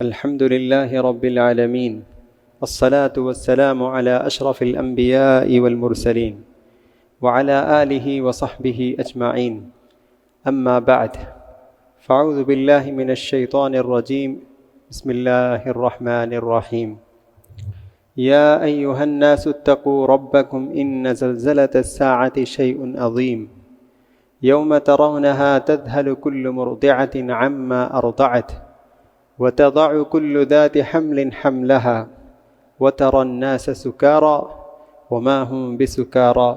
الحمد لله رب العالمين والصلاة والسلام على أشرف الأنبياء والمرسلين وعلى آله وصحبه أجمعين أما بعد فأعوذ بالله من الشيطان الرجيم بسم الله الرحمن الرحيم يا أيها الناس اتقوا ربكم إن زلزلة الساعة شيء عظيم يوم ترونها تذهل كل مرضعة عما أرضعت وتضع كل ذات حمل حملها وترى الناس سكارى وما هم بسكارى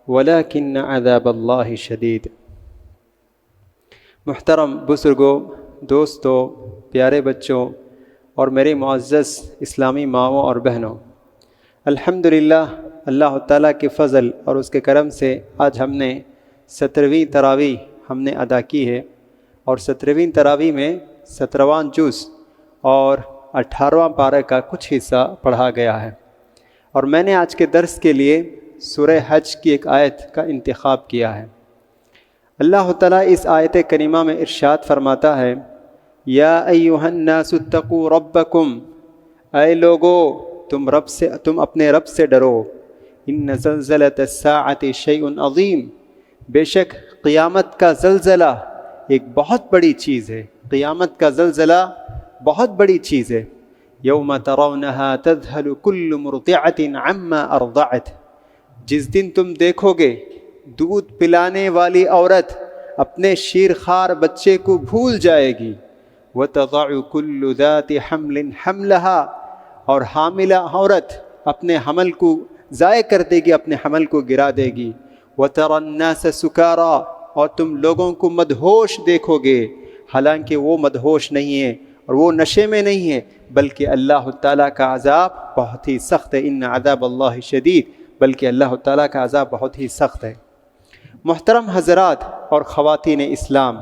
ولكن عذاب الله شدید۔ محترم بزرگوں، دوستوں، پیارے بچوں اور میرے معزز اسلامی ماؤں اور بہنوں، الحمدللہ اللہ تعالیٰ کے فضل اور اس کے کرم سے آج ہم نے 17ویں تراویح ہم نے ادا کی ہے، اور 17ویں تراویح میں 17واں جز اور 18واں پارہ کا کچھ حصہ پڑھا گیا ہے، اور میں نے آج کے درس کے لیے سورہ حج کی ایک آیت کا انتخاب کیا ہے۔ اللہ تعالیٰ اس آیت کریمہ میں ارشاد فرماتا ہے، یا ایھا الناس اتقوا ربکم، اے لوگو تم اپنے رب سے ڈرو، ان زلزلۃ الساعۃ شیء عظیم، بے شک قیامت کا زلزلہ ایک بہت بڑی چیز ہے، قیامت کا زلزلہ بہت بڑی چیز ہے۔ یوم ترونها تذہل کل مرضعۃ عما ارضعت، جس دن تم دیکھو گے دودھ پلانے والی عورت اپنے شیرخوار بچے کو بھول جائے گی، وتضع کل ذات حمل حملها، اور حاملہ عورت اپنے حمل کو ضائع کر دے گی، اپنے حمل کو گرا دے گی، وترى الناس سکارى، اور تم لوگوں کو مدہوش دیکھو گے، حالانکہ وہ مدہوش نہیں ہے اور وہ نشے میں نہیں ہے، بلکہ اللہ تعالیٰ کا عذاب بہت ہی سخت ہے، ان عذاب اللہ شدید، بلکہ اللہ تعالیٰ کا عذاب بہت ہی سخت ہے۔ محترم حضرات اور خواتین اسلام،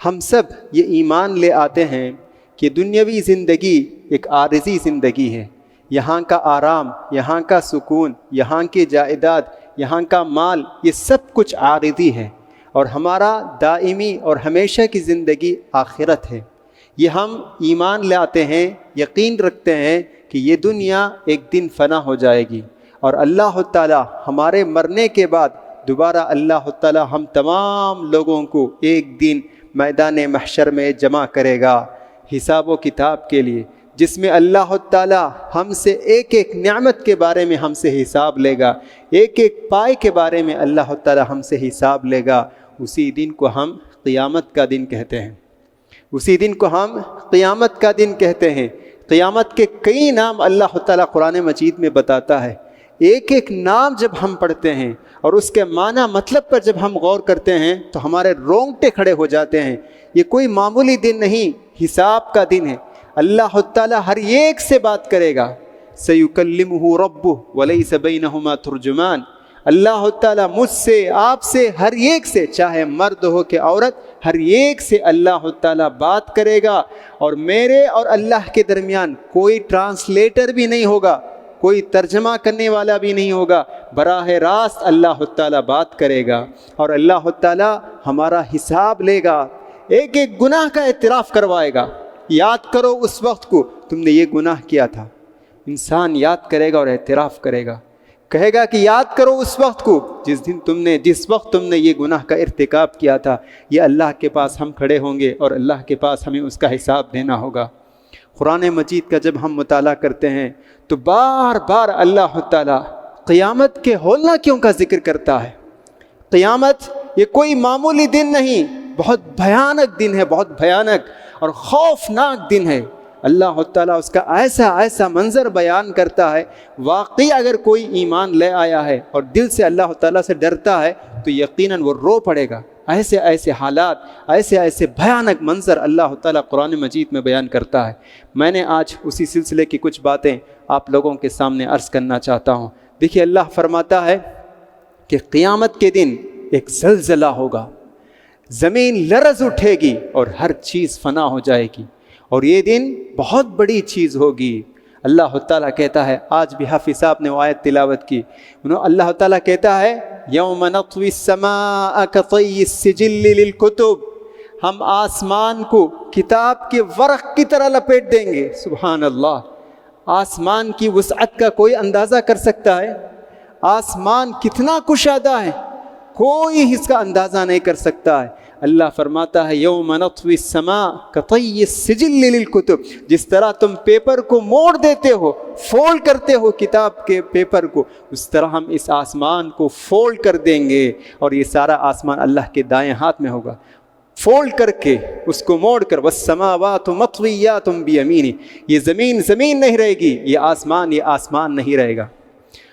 ہم سب یہ ایمان لے آتے ہیں کہ دنیاوی زندگی ایک عارضی زندگی ہے، یہاں کا آرام، یہاں کا سکون، یہاں کی جائیداد، یہاں کا مال، یہ سب کچھ عارضی ہے، اور ہمارا دائمی اور ہمیشہ کی زندگی آخرت ہے۔ یہ ہم ایمان لاتے ہیں، یقین رکھتے ہیں کہ یہ دنیا ایک دن فنا ہو جائے گی، اور اللہ تعالیٰ ہمارے مرنے کے بعد دوبارہ اللہ تعالیٰ ہم تمام لوگوں کو ایک دن میدان محشر میں جمع کرے گا حساب و کتاب کے لیے، جس میں اللہ تعالیٰ ہم سے ایک ایک نعمت کے بارے میں ہم سے حساب لے گا، ایک ایک پائے کے بارے میں اللہ تعالیٰ ہم سے حساب لے گا۔ اسی دن کو ہم قیامت کا دن کہتے ہیں، اسی دن کو ہم قیامت کا دن کہتے ہیں۔ قیامت کے کئی نام اللہ تعالیٰ قرآن مجید میں بتاتا ہے، ایک ایک نام جب ہم پڑھتے ہیں اور اس کے معنی مطلب پر جب ہم غور کرتے ہیں تو ہمارے رونگٹے کھڑے ہو جاتے ہیں۔ یہ کوئی معمولی دن نہیں، حساب کا دن ہے۔ اللہ تعالیٰ ہر ایک سے بات کرے گا، سیکلمہ ربہ ولیس بینہما ترجمان، اللہ تعالیٰ مجھ سے، آپ سے، ہر ایک سے، چاہے مرد ہو کہ عورت، ہر ایک سے اللہ تعالیٰ بات کرے گا، اور میرے اور اللہ کے درمیان کوئی ٹرانسلیٹر بھی نہیں ہوگا، کوئی ترجمہ کرنے والا بھی نہیں ہوگا، براہ راست اللہ تعالیٰ بات کرے گا، اور اللہ تعالیٰ ہمارا حساب لے گا، ایک ایک گناہ کا اعتراف کروائے گا۔ یاد کرو اس وقت کو تم نے یہ گناہ کیا تھا، انسان یاد کرے گا اور اعتراف کرے گا، کہے گا کہ یاد کرو اس وقت کو جس وقت تم نے یہ گناہ کا ارتکاب کیا تھا۔ یہ اللہ کے پاس ہم کھڑے ہوں گے اور اللہ کے پاس ہمیں اس کا حساب دینا ہوگا۔ قرآن مجید کا جب ہم مطالعہ کرتے ہیں تو بار بار اللہ تعالیٰ قیامت کے ہولناکیوں کا ذکر کرتا ہے۔ قیامت یہ کوئی معمولی دن نہیں، بہت بھیانک دن ہے، بہت بھیانک اور خوفناک دن ہے۔ اللہ تعالیٰ اس کا ایسا منظر بیان کرتا ہے، واقعی اگر کوئی ایمان لے آیا ہے اور دل سے اللہ تعالیٰ سے ڈرتا ہے تو یقیناً وہ رو پڑے گا۔ ایسے حالات، ایسے بھیانک منظر اللہ تعالیٰ قرآن مجید میں بیان کرتا ہے۔ میں نے آج اسی سلسلے کی کچھ باتیں آپ لوگوں کے سامنے عرض کرنا چاہتا ہوں۔ دیکھیے، اللہ فرماتا ہے کہ قیامت کے دن ایک زلزلہ ہوگا، زمین لرز اٹھے گی اور ہر چیز فنا ہو جائے گی، اور یہ دن بہت بڑی چیز ہوگی۔ اللہ تعالیٰ کہتا ہے، آج بھی حافظ صاحب نے وہ آیت تلاوت کی، اللہ تعالیٰ کہتا ہے یوم نطوی السماء کطی السجل للکتب، ہم آسمان کو کتاب کے ورق کی طرح لپیٹ دیں گے۔ سبحان اللہ، آسمان کی وسعت کا کوئی اندازہ کر سکتا ہے؟ آسمان کتنا کشادہ ہے، کوئی اس کا اندازہ نہیں کر سکتا ہے۔ اللہ فرماتا ہے یوم نطوی السماء کطی السجل للکتب، جس طرح تم پیپر کو موڑ دیتے ہو، فولڈ کرتے ہو کتاب کے پیپر کو، اس طرح ہم اس آسمان کو فولڈ کر دیں گے، اور یہ سارا آسمان اللہ کے دائیں ہاتھ میں ہوگا، فولڈ کر کے اس کو موڑ کر، والسماوات مطویات بیمینہ، یہ زمین نہیں رہے گی، یہ آسمان نہیں رہے گا۔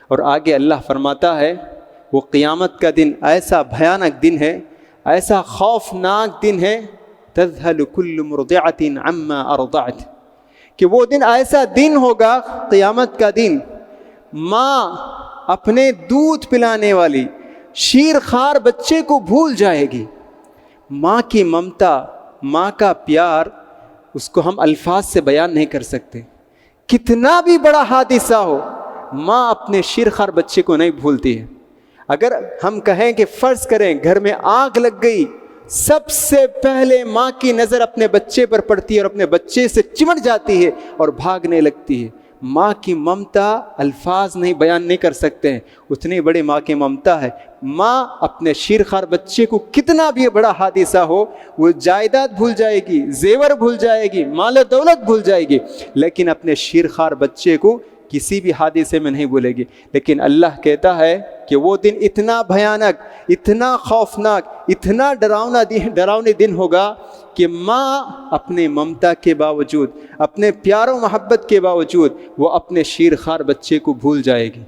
اور آگے اللہ فرماتا ہے وہ قیامت کا دن ایسا بھیانک دن ہے، ایسا خوفناک دن ہے، تذہل کل مرضعۃ عما ارضعت، کہ وہ دن ایسا دن ہوگا، قیامت کا دن، ماں اپنے دودھ پلانے والی شیر خوار بچے کو بھول جائے گی۔ ماں کی ممتا، ماں کا پیار، اس کو ہم الفاظ سے بیان نہیں کر سکتے۔ کتنا بھی بڑا حادثہ ہو، ماں اپنے شیرخوار بچے کو نہیں بھولتی ہے۔ اگر ہم کہیں کہ فرض کریں گھر میں آگ لگ گئی، سب سے پہلے ماں کی نظر اپنے بچے پر پڑتی ہے اور اپنے بچے سے چمٹ جاتی ہے اور بھاگنے لگتی ہے۔ ماں کی ممتا الفاظ نہیں بیان نہیں کر سکتے ہیں، اتنی بڑی ماں کی ممتا ہے۔ ماں اپنے شیرخوار بچے کو کتنا بھی بڑا حادثہ ہو، وہ جائیداد بھول جائے گی، زیور بھول جائے گی، مال و دولت بھول جائے گی، لیکن اپنے شیرخوار بچے کو کسی بھی حادثے میں نہیں بھولے گی۔ لیکن اللہ کہتا ہے کہ وہ دن اتنا بھیانک، اتنا خوفناک، اتنا ڈراؤنے دن ہوگا کہ ماں اپنے ممتا کے باوجود، اپنے پیار و محبت کے باوجود، وہ اپنے شیرخوار بچے کو بھول جائے گی۔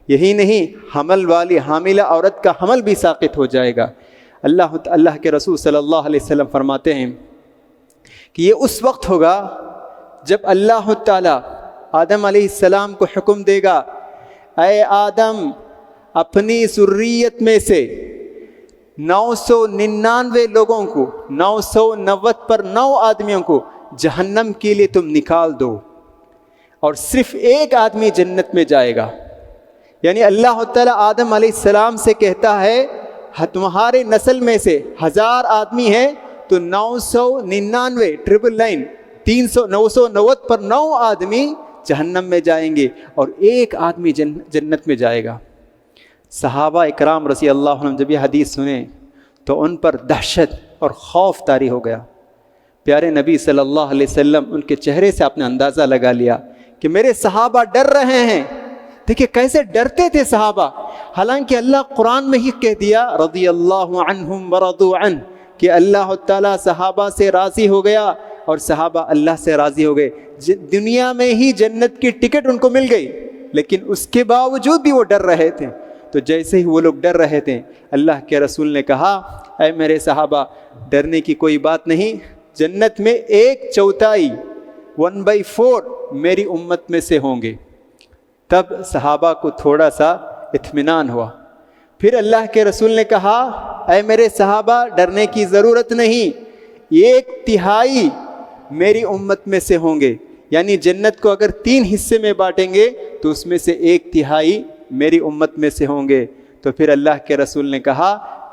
یہی نہیں، حاملہ عورت کا حمل بھی ساقط ہو جائے گا۔ اللہ کے رسول صلی اللہ علیہ وسلم فرماتے ہیں کہ یہ اس وقت ہوگا جب اللہ تعالیٰ آدم علیہ السلام کو حکم دے گا، اے آدم، اپنی ذریت میں سے 999 لوگوں کو، 990 پر 9 آدمیوں کو جہنم کے لیے تم نکال دو، اور صرف ایک آدمی جنت میں جائے گا۔ یعنی اللہ تعالیٰ آدم علیہ السلام سے کہتا ہے تمہارے نسل میں سے 1000 آدمی ہیں تو 999 990 پر 9 آدمی جہنم میں جائیں گے اور ایک آدمی جنت میں جائے گا۔ صحابہ اکرام رضی اللہ عنہم جب یہ حدیث سنیں تو ان پر دہشت اور خوف طاری ہو گیا۔ پیارے نبی صلی اللہ علیہ وسلم ان کے چہرے سے آپ نے اندازہ لگا لیا کہ میرے صحابہ ڈر رہے ہیں۔ دیکھیں کیسے ڈرتے تھے صحابہ، حالانکہ اللہ قرآن میں ہی کہہ دیا رضی اللہ عنہم ورضوا عنہ، کہ اللہ تعالیٰ صحابہ سے راضی ہو گیا اور صحابہ اللہ سے راضی ہو گئے۔ دنیا میں ہی جنت کی ٹکٹ ان کو مل گئی، لیکن اس کے باوجود بھی وہ ڈر رہے تھے۔ تو جیسے ہی وہ لوگ ڈر رہے تھے، اللہ کے رسول نے کہا، اے میرے صحابہ، ڈرنے کی کوئی بات نہیں، جنت میں 1/4 1/4 میری امت میں سے ہوں گے۔ تب صحابہ کو تھوڑا سا اطمینان ہوا۔ پھر اللہ کے رسول نے کہا، اے میرے صحابہ، ڈرنے کی ضرورت نہیں، 1/3 میری امت میں سے ہوں گے۔ یعنی جنت کو اگر 3 حصے میں بانٹیں گے تو اس میں سے 1/3 میری امت میں سے ہوں گے۔ تو پھر اللہ کے رسول نے کہا،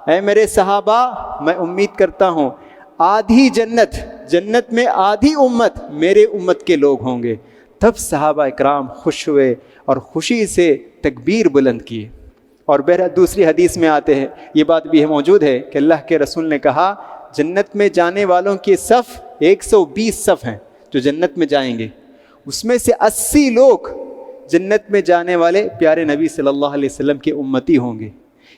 اے میرے صحابہ، میں امید کرتا ہوں آدھی جنت میں آدھی امت میرے امت کے لوگ ہوں گے۔ تب صحابہ اکرام خوش ہوئے اور خوشی سے تکبیر بلند کیے۔ اور بہرحال دوسری حدیث میں آتے ہیں، یہ بات بھی موجود ہے کہ اللہ کے رسول نے کہا، جنت میں جانے والوں کے صف 120 صف ہیں جو جنت میں جائیں گے، اس میں سے 80 لوگ جنت میں جانے والے پیارے نبی صلی اللہ علیہ وسلم کے امتی ہوں گے۔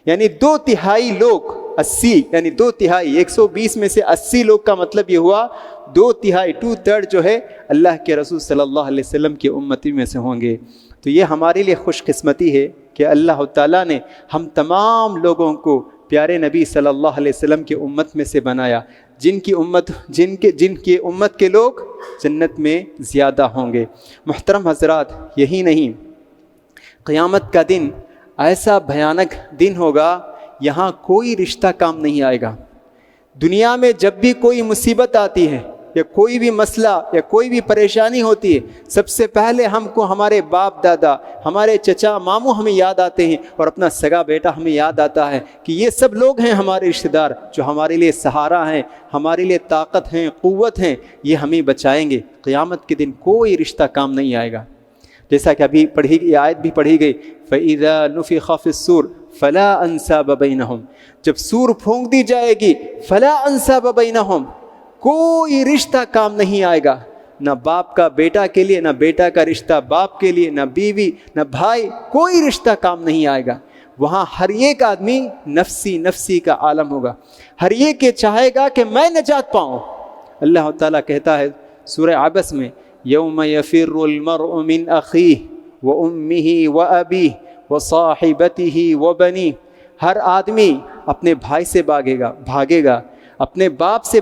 یعنی 2/3 لوگ، 80 یعنی 2/3، 120 میں سے 80 لوگ کا مطلب یہ ہوا 2/3 2/3 جو ہے اللہ کے رسول صلی اللہ علیہ وسلم کے امتی میں سے ہوں گے۔ تو یہ ہمارے لیے خوش قسمتی ہے کہ اللہ تعالیٰ نے ہم تمام لوگوں کو پیارے نبی صلی اللہ علیہ وسلم کے امت میں سے بنایا، جن کی امت کے لوگ جنت میں زیادہ ہوں گے۔ محترم حضرات، یہی نہیں، قیامت کا دن ایسا بھیانک دن ہوگا، یہاں کوئی رشتہ کام نہیں آئے گا۔ دنیا میں جب بھی کوئی مصیبت آتی ہے، یا کوئی بھی مسئلہ یا کوئی بھی پریشانی ہوتی ہے، سب سے پہلے ہم کو ہمارے باپ دادا، ہمارے چچا ماموں ہمیں یاد آتے ہیں، اور اپنا سگا بیٹا ہمیں یاد آتا ہے کہ یہ سب لوگ ہیں ہمارے رشتہ دار جو ہمارے لیے سہارا ہیں، ہمارے لیے طاقت ہیں، قوت ہیں، یہ ہمیں بچائیں گے۔ قیامت کے دن کوئی رشتہ کام نہیں آئے گا، جیسا کہ ابھی پڑھی گئی آیت بھی پڑھی گئی، فَإِذَا نُفِخَ فِي الصُّورِ فَلَا أَنْسَابَ بَيْنَهُمْ، جب سور پھونک دی جائے گی، فَلَا أَنْسَابَ بَيْنَهُمْ، کوئی رشتہ کام نہیں آئے گا، نہ باپ کا بیٹا کے لیے، نہ بیٹا کا رشتہ باپ کے لیے، نہ بیوی، نہ بھائی، کوئی رشتہ کام نہیں آئے گا۔ وہاں ہر ایک آدمی نفسی نفسی کا عالم ہوگا، ہر ایک یہ چاہے گا کہ میں نجات پاؤں۔ اللہ تعالیٰ کہتا ہے سورہ عبس میں، یوم یفر المرء من اخیہ وامہ وابیہ وصاحبتہ وبنیہ، ہر آدمی اپنے بھائی سے بھاگے گا، اپنے باپ سے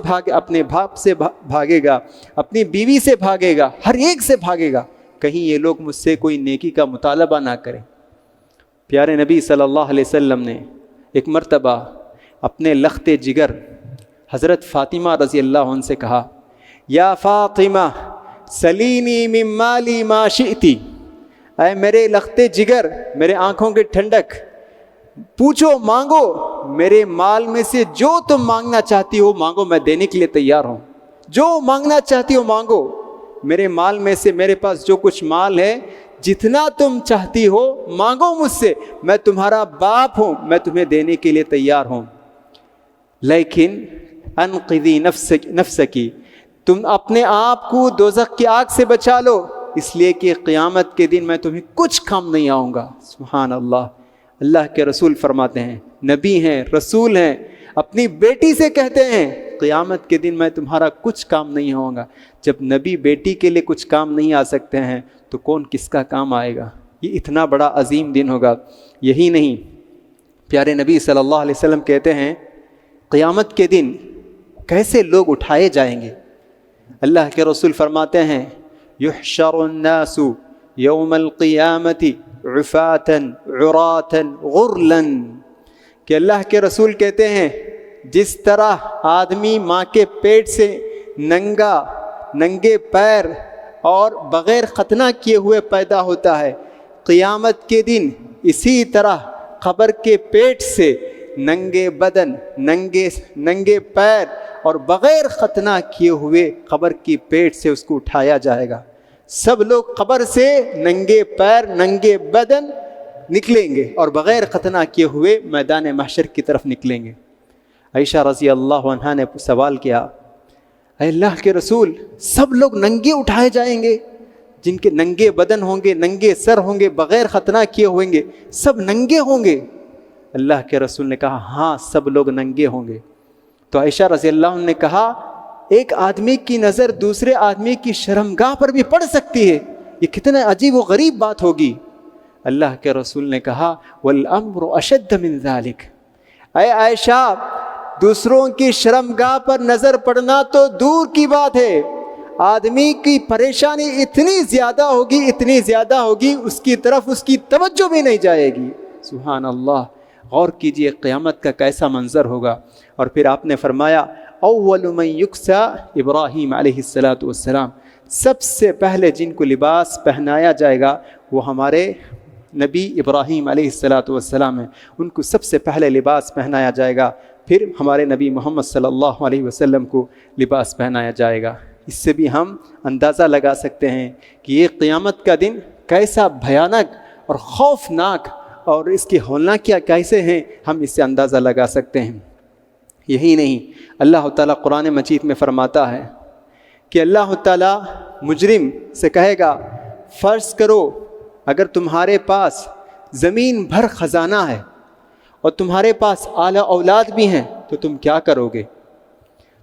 بھاگے گا، اپنی بیوی سے بھاگے گا، ہر ایک سے بھاگے گا، کہیں یہ لوگ مجھ سے کوئی نیکی کا مطالبہ نہ کریں۔ پیارے نبی صلی اللہ علیہ وسلم نے ایک مرتبہ اپنے لخت جگر حضرت فاطمہ رضی اللہ عنہ سے کہا، یا فاطمہ سلینی من مالی ما شئتی، اے میرے لخت جگر، میرے آنکھوں کے ٹھنڈک، پوچھو، مانگو، میرے مال میں سے جو تم مانگنا چاہتی ہو مانگو، میں دینے کے لیے تیار ہوں، جو مانگنا چاہتی ہو مانگو، میرے مال میں سے، میرے پاس جو کچھ مال ہے، جتنا تم چاہتی ہو مانگو مجھ سے، میں تمہارا باپ ہوں، میں تمہیں دینے کے لیے تیار ہوں، لیکن انقذی نفسکی، تم اپنے آپ کو دوزخ کی آگ سے بچا لو، اس لیے کہ قیامت کے دن میں تمہیں کچھ کام نہیں آؤں گا۔ سبحان اللہ، اللہ کے رسول فرماتے ہیں، نبی ہیں، رسول ہیں، اپنی بیٹی سے کہتے ہیں قیامت کے دن میں تمہارا کچھ کام نہیں ہوں گا۔ جب نبی بیٹی کے لیے کچھ کام نہیں آ سکتے ہیں تو کون کس کا کام آئے گا؟ یہ اتنا بڑا عظیم دن ہوگا۔ یہی نہیں، پیارے نبی صلی اللہ علیہ وسلم کہتے ہیں قیامت کے دن کیسے لوگ اٹھائے جائیں گے۔ اللہ کے رسول فرماتے ہیں، یحشر الناس یوم القیامت عفاتا عراتا غرلا، کہ اللہ کے رسول کہتے ہیں جس طرح آدمی ماں کے پیٹ سے ننگے پیر اور بغیر ختنہ کیے ہوئے پیدا ہوتا ہے، قیامت کے دن اسی طرح قبر کے پیٹ سے ننگے بدن، ننگے پیر اور بغیر ختنہ کیے ہوئے قبر کی پیٹ سے اس کو اٹھایا جائے گا۔ سب لوگ قبر سے ننگے پیر، ننگے بدن نکلیں گے اور بغیر ختنہ کیے ہوئے میدان محشر کی طرف نکلیں گے۔ عائشہ رضی اللہ عنہا نے سوال کیا، اے اللہ کے رسول، سب لوگ ننگے اٹھائے جائیں گے؟ جن کے ننگے بدن ہوں گے، ننگے سر ہوں گے، بغیر ختنہ کیے ہوئیں گے، سب ننگے ہوں گے؟ اللہ کے رسول نے کہا ہاں، سب لوگ ننگے ہوں گے۔ تو عائشہ رضی اللہ عنہ نے کہا ایک آدمی کی نظر دوسرے آدمی کی شرمگاہ پر بھی پڑ سکتی ہے، یہ کتنا عجیب و غریب بات ہوگی۔ اللہ کے رسول نے کہا والامر اشد من ذلک، اے عائشہ، دوسروں کی شرمگاہ پر نظر پڑنا تو دور کی بات ہے، آدمی کی پریشانی اتنی زیادہ ہوگی اس کی طرف اس کی توجہ بھی نہیں جائے گی۔ سبحان اللہ، غور کیجئے قیامت کا کیسا منظر ہوگا۔ اور پھر آپ نے فرمایا اول من یکسا ابراہیم علیہ السلام، سب سے پہلے جن کو لباس پہنایا جائے گا وہ ہمارے نبی ابراہیم علیہ السلام ہیں، ان کو سب سے پہلے لباس پہنایا جائے گا، پھر ہمارے نبی محمد صلی اللہ علیہ وسلم کو لباس پہنایا جائے گا۔ اس سے بھی ہم اندازہ لگا سکتے ہیں کہ یہ قیامت کا دن کیسا بھیانک اور خوفناک اور اس کی ہولناکیاں کیسے ہیں، ہم اس سے اندازہ لگا سکتے ہیں۔ یہی نہیں، اللہ تعالیٰ قرآن مجید میں فرماتا ہے کہ اللہ تعالیٰ مجرم سے کہے گا فرض کرو اگر تمہارے پاس زمین بھر خزانہ ہے اور تمہارے پاس اعلیٰ اولاد بھی ہیں تو تم کیا کرو گے؟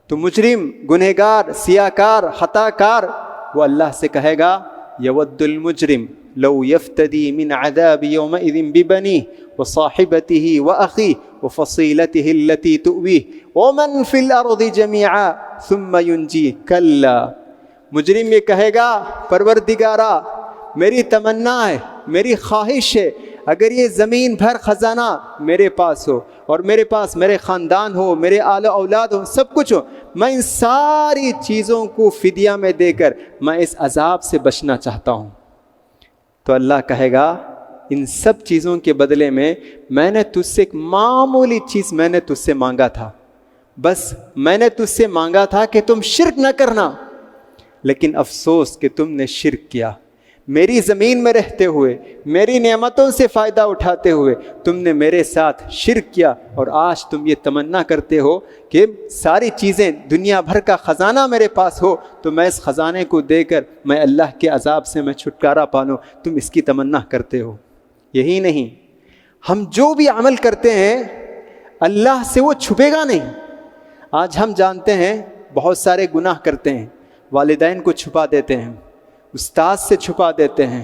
تو مجرم، گنہگار، سیاکار، خطا کار وہ اللہ سے کہے گا یود المجرم لو یفتدی من عذاب یومئذ ببنیہ وصاحبتہ واخیہ وفصیلتہ التی تؤویہ ومن فی الارض جمیعا ثم ینجیہ کلا، مجرم یہ کہے گا پروردگارا، میری تمنا ہے، میری خواہش ہے، اگر یہ زمین بھر خزانہ میرے پاس ہو اور میرے پاس میرے خاندان ہو، میرے آل اولاد ہو، سب کچھ ہو، میں ان ساری چیزوں کو فدیہ میں دے کر میں اس عذاب سے بچنا چاہتا ہوں۔ تو اللہ کہے گا ان سب چیزوں کے بدلے میں نے تجھ سے ایک معمولی چیز میں نے تجھ سے مانگا تھا، بس میں نے تجھ سے مانگا تھا کہ تم شرک نہ کرنا، لیکن افسوس کہ تم نے شرک کیا۔ میری زمین میں رہتے ہوئے، میری نعمتوں سے فائدہ اٹھاتے ہوئے تم نے میرے ساتھ شرک کیا، اور آج تم یہ تمنا کرتے ہو کہ ساری چیزیں دنیا بھر کا خزانہ میرے پاس ہو تو میں اس خزانے کو دے کر میں اللہ کے عذاب سے میں چھٹکارا پالوں، تم اس کی تمنا کرتے ہو۔ یہی نہیں، ہم جو بھی عمل کرتے ہیں اللہ سے وہ چھپے گا نہیں۔ آج ہم جانتے ہیں بہت سارے گناہ کرتے ہیں، والدین کو چھپا دیتے ہیں، استاد سے چھپا دیتے ہیں،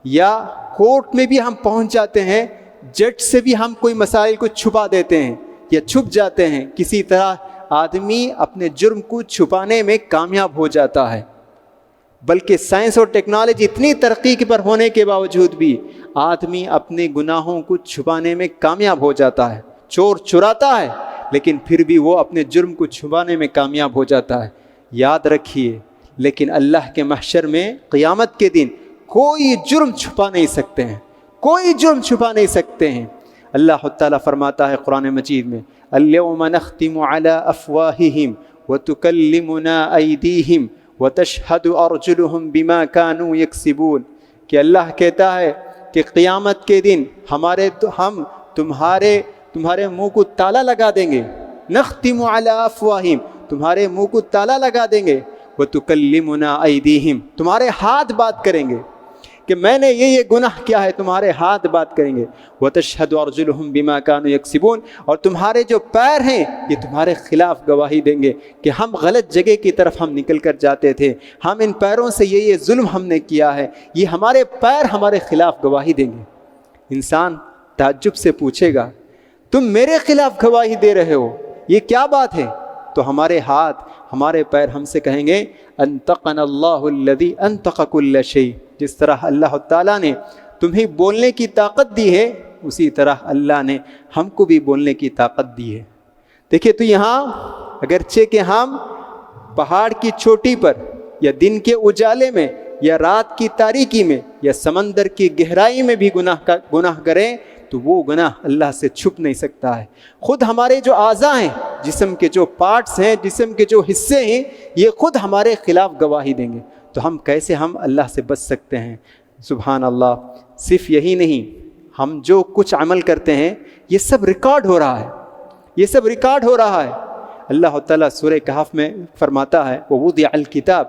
یا کورٹ میں بھی ہم پہنچ جاتے ہیں، جج سے بھی ہم کوئی مسائل کو چھپا دیتے ہیں یا چھپ جاتے ہیں۔ کسی طرح آدمی اپنے جرم کو چھپانے میں کامیاب ہو جاتا ہے، بلکہ سائنس اور ٹیکنالوجی اتنی ترقی پر ہونے کے باوجود بھی آدمی اپنے گناہوں کو چھپانے میں کامیاب ہو جاتا ہے۔ چور چراتا ہے لیکن پھر بھی وہ اپنے جرم کو چھپانے میں کامیاب ہو جاتا ہے۔ یاد رکھیے، لیکن اللہ کے محشر میں قیامت کے دن کوئی جرم چھپا نہیں سکتے ہیں، کوئی جرم چھپا نہیں سکتے ہیں۔ اللہ تعالیٰ فرماتا ہے قرآن مجید میں، اليوم نختم على افواہہم وتکلمنا ایدیہم وتشہد ارجلہم بما كانوا یکسبون، کہ اللہ کہتا ہے کہ قیامت کے دن ہم تمہارے منہ کو تالا لگا دیں گے، نختم علی افواہہم، تمہارے منہ کو تالا لگا دیں گے، وتکلمنا ایدیہم، تمہارے ہاتھ بات کریں گے کہ میں نے یہ گناہ کیا ہے، تمہارے ہاتھ بات کریں گے، وتشہد ارجلہم بما كانوا یکسبون، اور تمہارے جو پیر ہیں یہ تمہارے خلاف گواہی دیں گے کہ ہم غلط جگہ کی طرف ہم نکل کر جاتے تھے، ہم ان پیروں سے یہ ظلم ہم نے کیا ہے، یہ ہمارے پیر ہمارے خلاف گواہی دیں گے۔ انسان تعجب سے پوچھے گا تم میرے خلاف گواہی دے رہے ہو، یہ کیا بات ہے؟ تو ہمارے ہاتھ ہمارے پیر ہم سے کہیں گے انطقنا اللہ الذی انطق کل شیء، جس طرح اللہ تعالیٰ نے تمہیں بولنے کی طاقت دی ہے اسی طرح اللہ نے ہم کو بھی بولنے کی طاقت دی ہے۔ دیکھیں تو یہاں اگرچہ کہ ہم پہاڑ کی چوٹی پر یا دن کے اجالے میں یا رات کی تاریکی میں یا سمندر کی گہرائی میں بھی گناہ کریں تو وہ گناہ اللہ سے چھپ نہیں سکتا ہے۔ خود ہمارے جو اعضاء ہیں، جسم کے جو پارٹس ہیں، جسم کے جو حصے ہیں، یہ خود ہمارے خلاف گواہی دیں گے، تو ہم کیسے اللہ سے بچ سکتے ہیں؟ سبحان اللہ۔ صرف یہی نہیں، ہم جو کچھ عمل کرتے ہیں یہ سب ریکارڈ ہو رہا ہے، یہ سب ریکارڈ ہو رہا ہے۔ اللہ تعالیٰ سورہ کہف میں فرماتا ہے وَوُضِعَ الْكِتَابُ،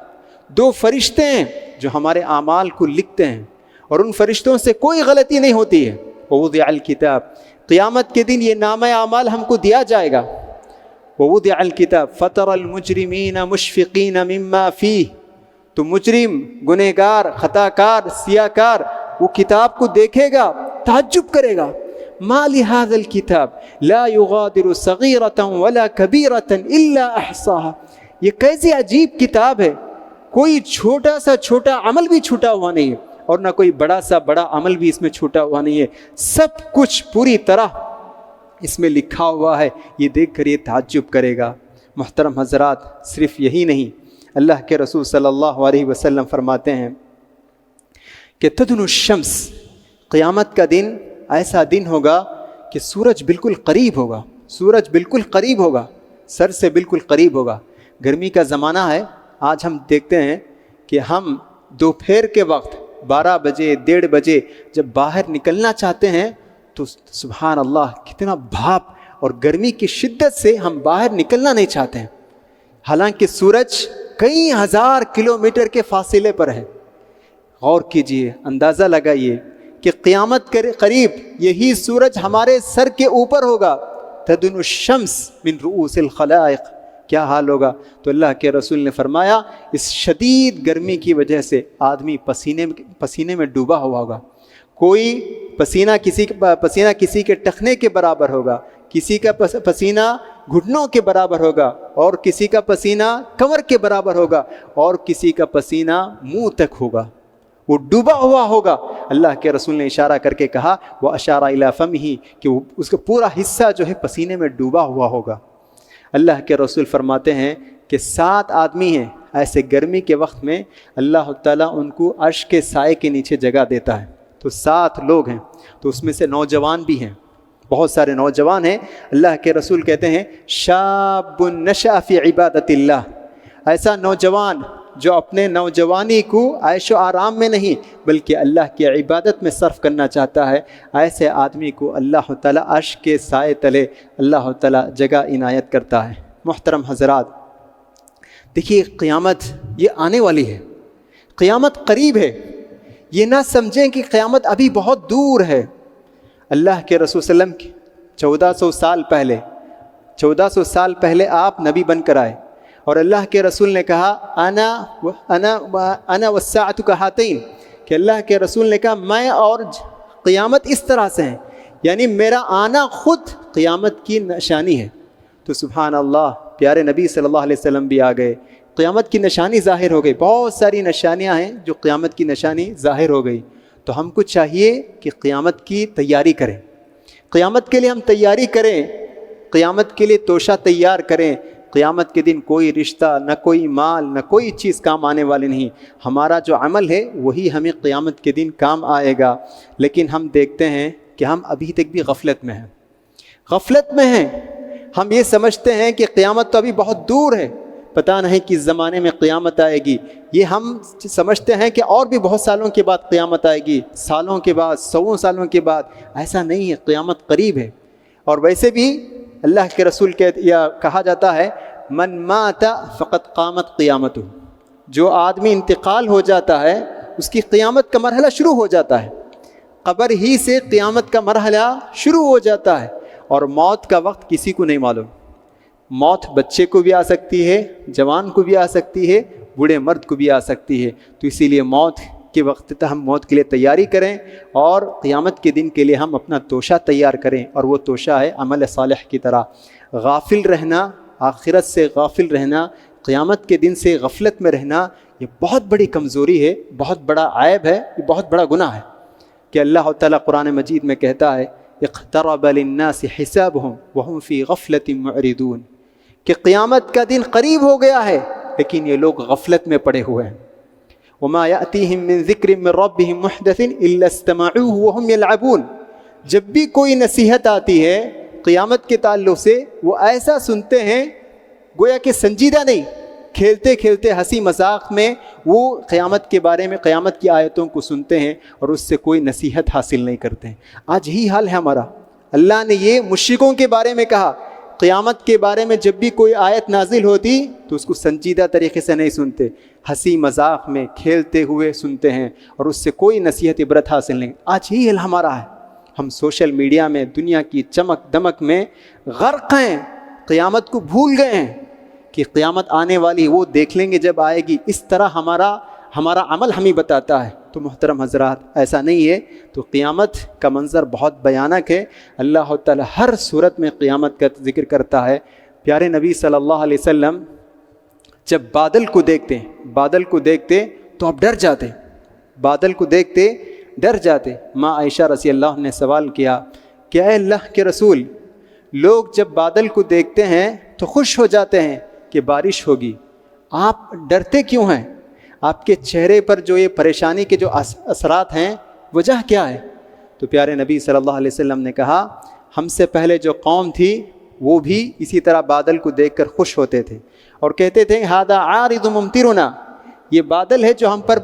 2 فرشتے ہیں جو ہمارے اعمال کو لکھتے ہیں، اور ان فرشتوں سے کوئی غلطی نہیں ہوتی ہے۔ وَوُضِعَ الْكِتَابُ، قیامت کے دن یہ نامہ اعمال ہم کو دیا جائے گا۔ وَوُضِعَ الْكِتَابُ فَتَرَى الْمُجْرِمِينَ مُشْفِقِينَ مِمَّا فِيهِ، تو مجرم، گنہگار، خطا کار، سیاہ کار وہ کتاب کو دیکھے گا، تعجب کرے گا، مَا لِهَذَا الْكِتَابِ لَا يُغَادِرُ صَغِيرَةً وَلَا كَبِيرَةً إِلَّا أَحْصَاهَا، یہ کیسی عجیب کتاب ہے، کوئی چھوٹا سا چھوٹا عمل بھی چھوٹا ہوا نہیں ہے، اور نہ کوئی بڑا سا بڑا عمل بھی اس میں چھوٹا ہوا نہیں ہے، سب کچھ پوری طرح اس میں لکھا ہوا ہے۔ یہ دیکھ کر یہ تعجب کرے گا۔ محترم حضرات، صرف یہی نہیں، اللہ کے رسول صلی اللہ علیہ وسلم فرماتے ہیں کہ تدنو الشمس، قیامت کا دن ایسا دن ہوگا کہ سورج بالکل قریب ہوگا، سورج بالکل قریب ہوگا، سر سے بالکل قریب ہوگا۔ گرمی کا زمانہ ہے، آج ہم دیکھتے ہیں کہ ہم دوپہر کے وقت 12 بجے 1:30 بجے جب باہر نکلنا چاہتے ہیں تو سبحان اللہ کتنا بھاپ اور گرمی کی شدت سے ہم باہر نکلنا نہیں چاہتے ہیں، حالانکہ سورج کئی ہزار کلومیٹر کے فاصلے پر ہے۔ غور کیجئے، اندازہ لگائیے کہ قیامت کے قریب یہی سورج ہمارے سر کے اوپر ہوگا۔ تدنو الشمس من رؤوس الخلائق، کیا حال ہوگا؟ تو اللہ کے رسول نے فرمایا اس شدید گرمی کی وجہ سے آدمی پسینے میں ڈوبا ہوا ہوگا، کوئی پسینہ کسی کے ٹخنے کے برابر ہوگا، کسی کا پسینہ گھٹنوں کے برابر ہوگا، اور کسی کا پسینہ کمر کے برابر ہوگا، اور کسی کا پسینہ منہ تک ہوگا، وہ ڈوبا ہوا ہوگا۔ اللہ کے رسول نے اشارہ کر کے کہا وہ اشارہ الی فمہ، کہ اس کا پورا حصہ جو ہے پسینے میں ڈوبا ہوا ہوگا۔ اللہ کے رسول فرماتے ہیں کہ 7 آدمی ہیں ایسے گرمی کے وقت میں اللہ تعالیٰ ان کو عرش کے سائے کے نیچے جگہ دیتا ہے، تو 7 لوگ ہیں، تو اس میں سے نوجوان بھی ہیں، بہت سارے نوجوان ہیں۔ اللہ کے رسول کہتے ہیں شاب نشأ فی عبادت اللہ، ایسا نوجوان جو اپنے نوجوانی کو عیش و آرام میں نہیں بلکہ اللہ کی عبادت میں صرف کرنا چاہتا ہے، ایسے آدمی کو اللہ تعالیٰ عرش کے سائے تلے اللہ تعالیٰ جگہ عنایت کرتا ہے۔ محترم حضرات، دیکھیے قیامت یہ آنے والی ہے، قیامت قریب ہے، یہ نہ سمجھیں کہ قیامت ابھی بہت دور ہے۔ اللہ کے رسول صلی اللہ علیہ وسلم 1400 سال پہلے آپ نبی بن کر آئے، اور اللہ کے رسول نے کہا انا والساعۃ کہاتین، کہ اللہ کے رسول نے کہا میں اور قیامت اس طرح سے ہیں، یعنی میرا آنا خود قیامت کی نشانی ہے۔ تو سبحان اللہ، پیارے نبی صلی اللہ علیہ وسلم بھی آ گئے، قیامت کی نشانی ظاہر ہو گئی، بہت ساری نشانیاں ہیں جو قیامت کی نشانی ظاہر ہو گئی۔ تو ہم کو چاہیے کہ قیامت کی تیاری کریں، قیامت کے لیے ہم تیاری کریں، قیامت کے لیے توشہ تیار کریں۔ قیامت کے دن کوئی رشتہ، نہ کوئی مال، نہ کوئی چیز کام آنے والے نہیں، ہمارا جو عمل ہے وہی ہمیں قیامت کے دن کام آئے گا۔ لیکن ہم دیکھتے ہیں کہ ہم ابھی تک بھی غفلت میں ہیں، غفلت میں ہیں۔ ہم یہ سمجھتے ہیں کہ قیامت تو ابھی بہت دور ہے، پتہ نہیں کس زمانے میں قیامت آئے گی، یہ ہم سمجھتے ہیں کہ اور بھی بہت سالوں کے بعد قیامت آئے گی، سالوں کے بعد، 100 سالوں کے بعد۔ ایسا نہیں ہے، قیامت قریب ہے۔ اور ویسے بھی اللہ کے رسول کہا جاتا ہے من مات فقط قامت قیامتہ، جو آدمی انتقال ہو جاتا ہے اس کی قیامت کا مرحلہ شروع ہو جاتا ہے، قبر ہی سے قیامت کا مرحلہ شروع ہو جاتا ہے۔ اور موت کا وقت کسی کو نہیں معلوم، موت بچے کو بھی آ سکتی ہے، جوان کو بھی آ سکتی ہے، بوڑھے مرد کو بھی آ سکتی ہے۔ تو اسی لیے موت کے وقت تک ہم موت کے لیے تیاری کریں، اور قیامت کے دن کے لیے ہم اپنا توشہ تیار کریں، اور وہ توشہ ہے عمل صالح کی طرح۔ غافل رہنا، آخرت سے غافل رہنا، قیامت کے دن سے غفلت میں رہنا، یہ بہت بڑی کمزوری ہے، بہت بڑا عیب ہے، یہ بہت بڑا گناہ ہے۔ کہ اللہ تعالیٰ قرآن مجید میں کہتا ہے اقترب للناس حسابهم وهم فی غفلۃ معرضون، کہ قیامت کا دن قریب ہو گیا ہے لیکن یہ لوگ غفلت میں پڑے ہوئے ہیں۔ وما یأتیہم من ذکر من ربہم محدث الا استمعوه وهم یلعبون، جب بھی کوئی نصیحت آتی ہے قیامت کے تعلق سے وہ ایسا سنتے ہیں گویا کہ سنجیدہ نہیں، کھیلتے کھیلتے ہنسی مذاق میں وہ قیامت کے بارے میں، قیامت کی آیتوں کو سنتے ہیں اور اس سے کوئی نصیحت حاصل نہیں کرتے ہیں۔ آج ہی حال ہے ہمارا۔ اللہ نے یہ مشرکوں کے بارے میں کہا، قیامت کے بارے میں جب بھی کوئی آیت نازل ہوتی تو اس کو سنجیدہ طریقے سے نہیں سنتے، ہنسی مذاق میں کھیلتے ہوئے سنتے ہیں اور اس سے کوئی نصیحت عبرت حاصل نہیں۔ آج ہی حال ہمارا ہے، ہم سوشل میڈیا میں دنیا کی چمک دمک میں غرق ہیں، قیامت کو بھول گئے ہیں کہ قیامت آنے والی، وہ دیکھ لیں گے جب آئے گی۔ اس طرح ہمارا عمل ہمیں بتاتا ہے۔ تو محترم حضرات، ایسا نہیں ہے۔ تو قیامت کا منظر بہت بھیانک ہے، اللہ تعالیٰ ہر صورت میں قیامت کا ذکر کرتا ہے۔ پیارے نبی صلی اللہ علیہ وسلم جب بادل کو دیکھتے تو آپ ڈر جاتے، بادل کو دیکھتے ڈر جاتے۔ ماں عائشہ رضی اللہ عنہ نے سوال کیا کہ اے اللہ کے رسول، لوگ جب بادل کو دیکھتے ہیں تو خوش ہو جاتے ہیں کہ بارش ہوگی، آپ ڈرتے کیوں ہیں؟ آپ کے چہرے پر جو یہ پریشانی کے جو اثرات ہیں وجہ کیا ہے؟ تو پیارے نبی صلی اللہ علیہ وسلم نے کہا ہم سے پہلے جو قوم تھی وہ بھی اسی طرح بادل کو دیکھ کر خوش ہوتے تھے اور کہتے تھے ھذا عارض ممطرنا، یہ بادل ہے جو ہم پر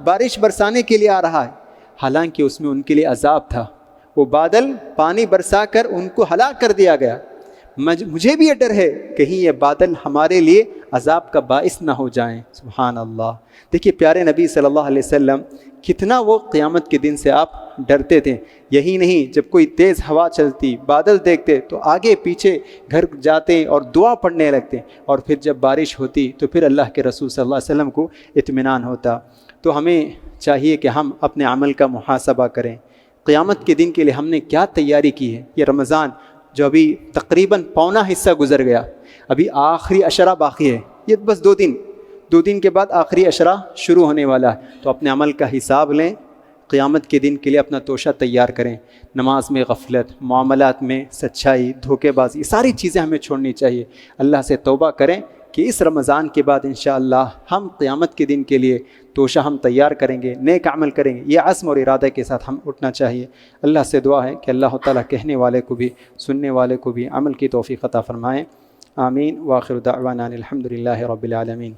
بارش برسانے کے لیے آ رہا ہے، حالانکہ اس میں ان کے لیے عذاب تھا۔ وہ بادل پانی برسا کر ان کو ہلاک کر دیا گیا۔ مجھے بھی یہ ڈر ہے کہیں یہ بادل ہمارے لیے عذاب کا باعث نہ ہو جائیں۔ سبحان اللہ۔ دیکھیے پیارے نبی صلی اللہ علیہ وسلم کتنا وہ قیامت کے دن سے آپ ڈرتے تھے۔ یہی نہیں، جب کوئی تیز ہوا چلتی، بادل دیکھتے تو آگے پیچھے گھر جاتے اور دعا پڑھنے لگتے، اور پھر جب بارش ہوتی تو پھر اللہ کے رسول صلی اللہ علیہ وسلم کو اطمینان ہوتا۔ تو ہمیں چاہیے کہ ہم اپنے عمل کا محاسبہ کریں، قیامت کے دن کے لیے ہم نے کیا تیاری کی ہے۔ یہ رمضان جو ابھی تقریباً پونا حصہ گزر گیا، ابھی آخری عشرہ باقی ہے، یہ بس 2 دن کے بعد آخری عشرہ شروع ہونے والا ہے۔ تو اپنے عمل کا حساب لیں، قیامت کے دن کے لیے اپنا توشہ تیار کریں۔ نماز میں غفلت، معاملات میں سچائی، دھوکے بازی، ساری چیزیں ہمیں چھوڑنی چاہیے۔ اللہ سے توبہ کریں کہ اس رمضان کے بعد انشاءاللہ ہم قیامت کے دن کے لیے توشہ ہم تیار کریں گے، نیک عمل کریں گے۔ یہ عزم اور ارادہ کے ساتھ ہم اٹھنا چاہیے۔ اللہ سے دعا ہے کہ اللہ تعالیٰ کہنے والے کو بھی سننے والے کو بھی عمل کی توفیق عطا فرمائیں۔ آمین۔ وآخر دعوانا الحمد للہ رب العالمین۔